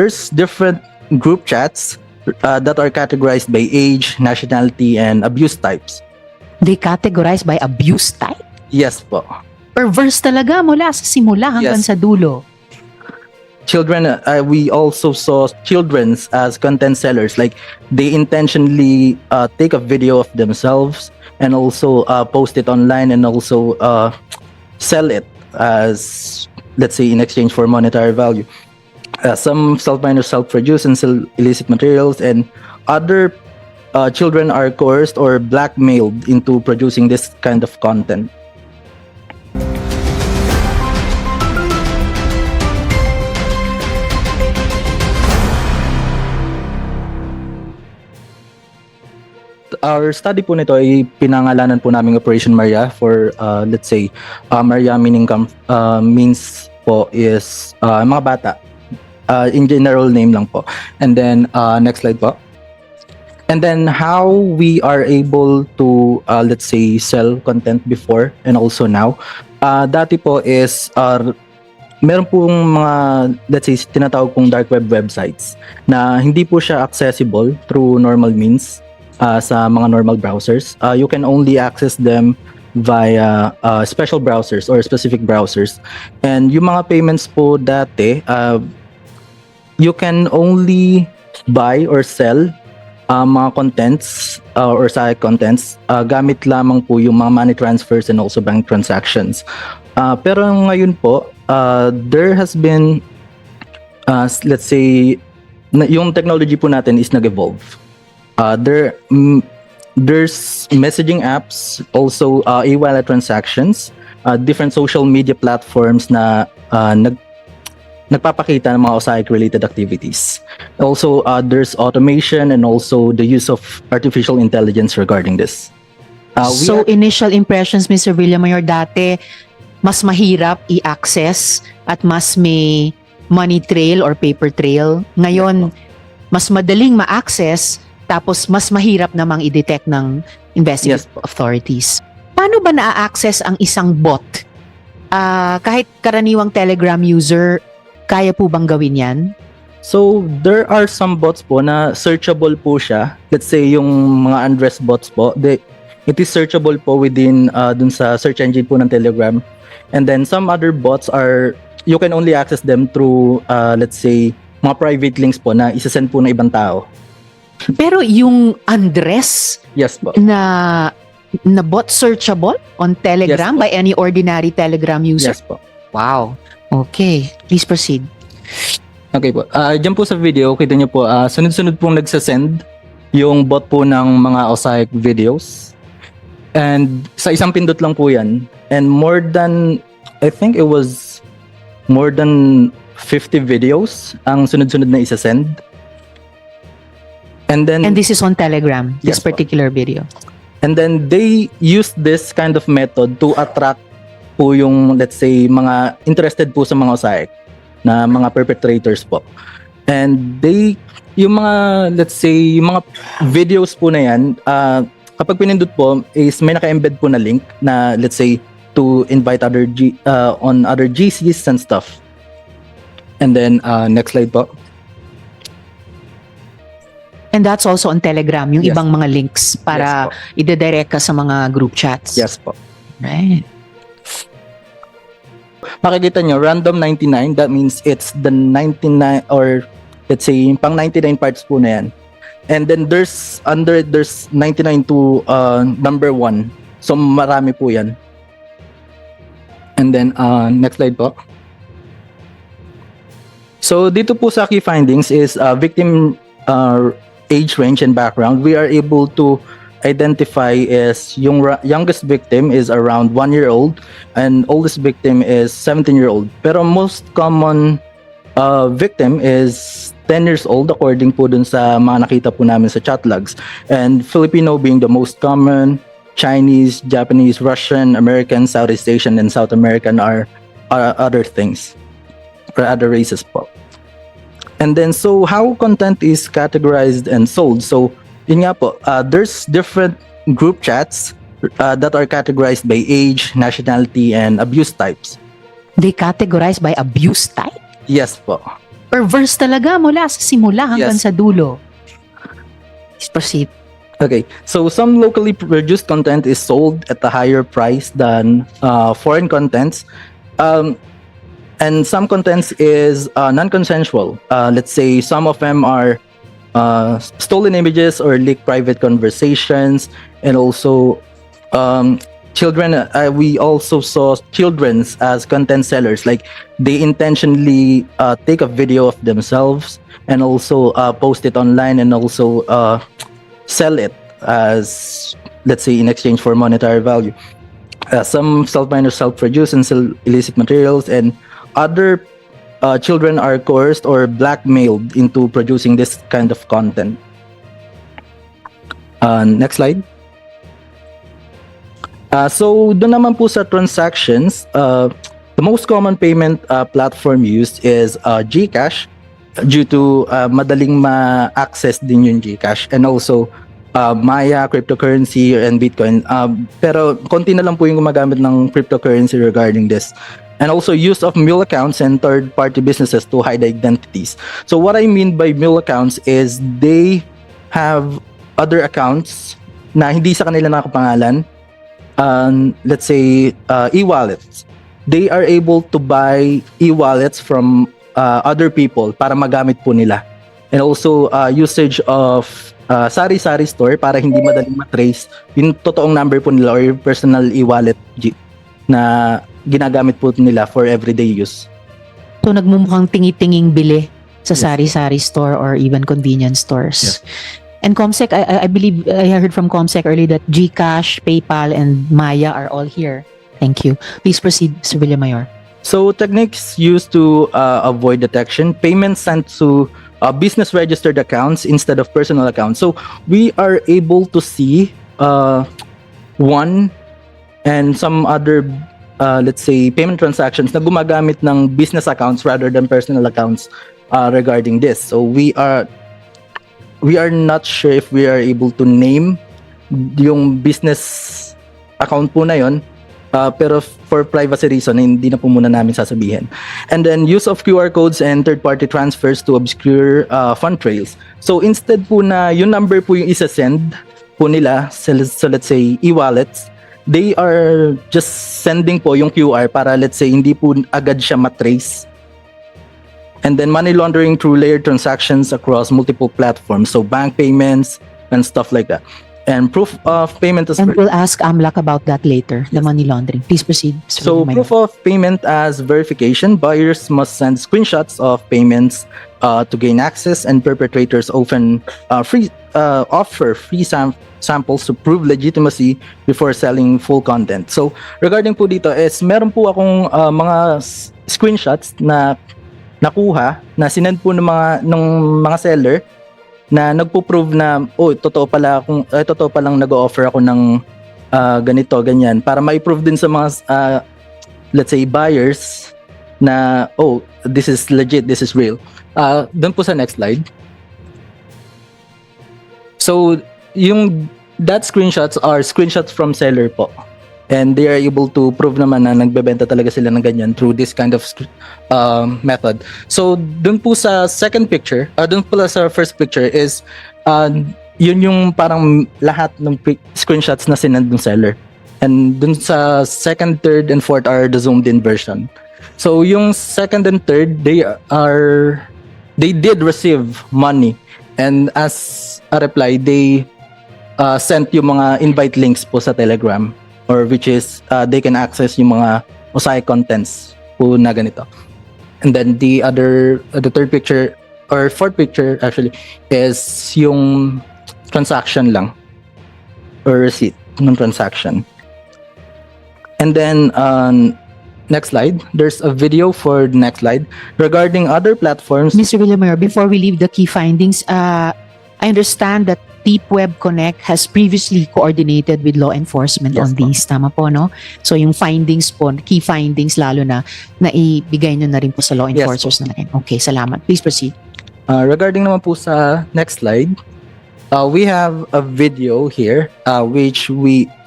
There's different group chats that are categorized by age, nationality, and abuse types. They categorize by abuse type? Yes po. Perverse talaga mula sa simula hanggang Yes. sa dulo. Children, we also saw children's as content sellers. Like they intentionally take a video of themselves and also post it online and also sell it as, let's say, in exchange for monetary value. Some self-minors self-produce and sell illicit materials, and other children are coerced or blackmailed into producing this kind of content. Our study po nito ay pinangalanan po namin Operation Maria for, let's say, Maria means po is mga bata. In general name lang po. And then, next slide po. And then how we are able to, let's say, sell content before and also now. Dati po is, meron pong mga, let's say, tinatawag pong dark web websites na hindi po siya accessible through normal means sa mga normal browsers. You can only access them via special browsers or specific browsers. And yung mga payments po dati, you can only buy or sell mga contents or site contents gamit lamang po yung mga money transfers and also bank transactions. Pero ngayon po, there has been, let's say, yung technology po natin is nag-evolve. There's messaging apps, also e-wallet transactions, different social media platforms na nagpapakita ng mga OSAIC-related activities. Also, there's automation and also the use of artificial intelligence regarding this. So, initial impressions, Mr. Villamayor, dati, mas mahirap i-access at mas may money trail or paper trail. Ngayon, mas madaling ma-access tapos mas mahirap namang i-detect ng investigative authorities. Paano ba na-access ang isang bot? Kahit karaniwang Telegram user, kaya po bang gawin yan? So, there are some bots po na searchable po siya. Let's say yung mga undressed bots po, it is searchable po within dun sa search engine po ng Telegram. And then some other bots are, you can only access them through, let's say, mga private links po na isasend po ng ibang tao. Pero yung undress Yes po. na bot searchable on Telegram Yes, by any ordinary Telegram user? Yes po. Wow. Okay. Please proceed. Okay po. Diyan po sa video, kita nyo po, sunod-sunod pong nagsasend yung bot po ng mga OSAIC videos. And sa isang pindot lang po yan. And more than, I think it was more than 50 videos ang sunod-sunod na isasend. And this is on Telegram, this Yes po. particular video. And then they use this kind of method to attract po yung, let's say, mga interested po sa mga OSAIC na mga perpetrators po. And yung mga, let's say, yung mga videos po na yan, kapag pinindot po, is may naka-embed po na link na, let's say, to invite on other GCs and stuff. And then, next slide po. And that's also on Telegram, yung Yes. ibang mga links para i-direct ka sa mga group chats. Yes po. Right. Makikita nyo, random 99, that means it's the 99, or let's say, pang 99 parts po na yan. And then there's 99 to number 1. So marami po yan. And then, next slide po. So dito po sa key findings is victim age range and background. We are able to identify is yung youngest victim is around 1 year old and oldest victim is 17-year-old. Pero most common victim is 10 years old according po dun sa mga nakita po namin sa chat logs. And Filipino being the most common, Chinese, Japanese, Russian, American, Southeast Asian, and South American are other things, or other races po. And then, so how content is categorized and sold? So, yun nga po, there's different group chats that are categorized by age, nationality, and abuse types. They categorize by abuse type? Yes po. Perverse talaga mula sa simula hanggang Yes. sa dulo. Please proceed. Okay, so some locally produced content is sold at a higher price than foreign contents, and some contents is non-consensual. Let's say some of them are stolen images or leaked private conversations, and also children. We also saw children's as content sellers, like they intentionally take a video of themselves and also post it online and also sell it as, let's say, in exchange for monetary value. Some self-minors self-produce and sell illicit materials, and other children are coerced or blackmailed into producing this kind of content. Next slide. So doon naman po sa transactions, the most common payment platform used is GCash, due to madaling ma-access din yung GCash, and also Maya, cryptocurrency, and Bitcoin. Pero konti na lang po yung gumagamit ng cryptocurrency regarding this. And also use of mule accounts and third-party businesses to hide identities. So what I mean by mule accounts is they have other accounts na hindi sa kanila nakapangalan. Let's say e-wallets. They are able to buy e-wallets from other people para magamit po nila. And also usage of sari-sari store para hindi madaling matrace yung totoong number po nila or yung personal e-wallet na ginagamit po nila for everyday use. So nagmumukhang tingi-tinging bili sa Yes. sari-sari store or even convenience stores. Yes. And Comsec, I believe I heard from Comsec earlier that GCash, PayPal, and Maya are all here. Thank you. Please proceed, Mr. Villamayor. So techniques used to avoid detection: payments sent to business registered accounts instead of personal accounts. So we are able to see one and some other let's say payment transactions na gumagamit ng business accounts rather than personal accounts regarding this. So we are not sure if we are able to name yung business account po na yon. Pero for privacy reason, hindi na po muna namin sasabihin. And then use of QR codes and third-party transfers to obscure fund trails. So instead po na yung number po yung isa-send po nila, so let's say e-wallets, they are just sending po yung QR para, let's say, hindi po agad siya matrace. And then money laundering through layered transactions across multiple platforms. So bank payments and stuff like that. And proof of payment as And we'll ask AMLAC about that later, the money laundering. Please proceed, Mr. So Villamayor. proof of payment as verification: buyers must send screenshots of payments to gain access, and perpetrators often offer free samples to prove legitimacy before selling full content. So regarding po dito is meron po akong mga screenshots na nakuha na sinend po ng mga seller na nagpo-prove na totoo palang nag-o-offer ako ng ganito ganyan para ma-prove din sa mga let's say buyers na this is legit, this is real. Doon po sa next slide. So that screenshots are screenshots from seller po, and they are able to prove naman na nagbebenta talaga sila ng ganyan through this kind of method. So dun po sa second picture, dun po sa first picture is yun yung parang lahat ng screenshots na sinend ng seller, and dun sa second, third, and fourth are the zoomed in version. So yung second and third, they did receive money, and as a reply they sent yung mga invite links po sa Telegram, or which is they can access yung mga mosaic contents po na ganito. And then the third picture or fourth picture actually is yung transaction lang or receipt ng transaction. And then next slide, there's a video for the next slide regarding other platforms. Mr. Villamayor, before we leave the key findings, I understand that Deep Web Connect has previously coordinated with law enforcement Yes on po. these. Tama po, no? So yung findings po, key findings lalo na ibigay nyo na rin po sa law Yes enforcers na rin. Okay, salamat. Please proceed. Regarding naman po sa next slide, we have a video here which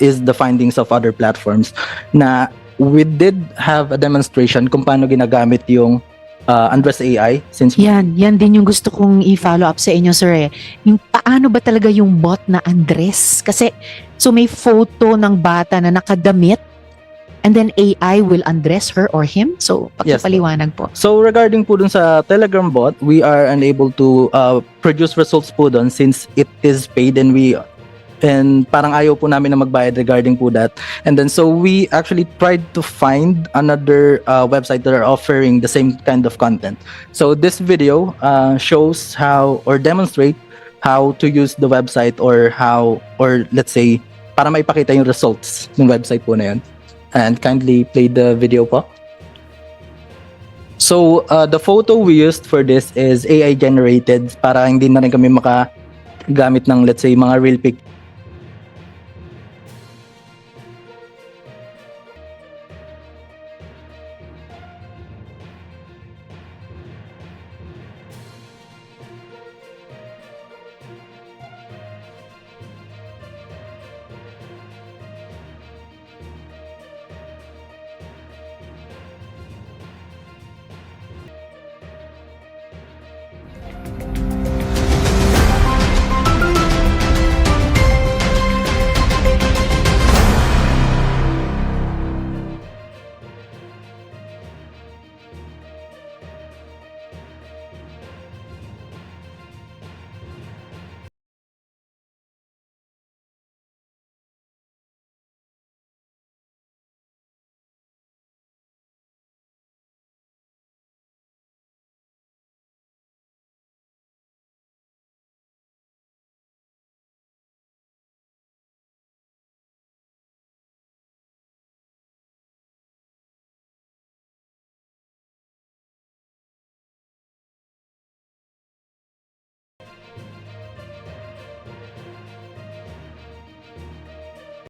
is the findings of other platforms na we did have a demonstration kung paano ginagamit yung Andres AI since Yan din yung gusto kong i-follow up sa inyo, sir. Yung paano ba talaga yung bot na Andres? Kasi, so may photo ng bata na nakadamit and then AI will undress her or him? So, Yes, po. pagpapaliwanag po. So regarding po dun sa Telegram bot, we are unable to produce results po dun since it is paid and parang ayaw po namin na magbayad regarding po that. And then so we actually tried to find another website that are offering the same kind of content. So this video shows how or demonstrate how to use the website or let's say para maipakita yung results ng website po na yun. And kindly play the video po. So, the photo we used for this is AI generated para hindi na rin kami makagamit ng let's say mga real pic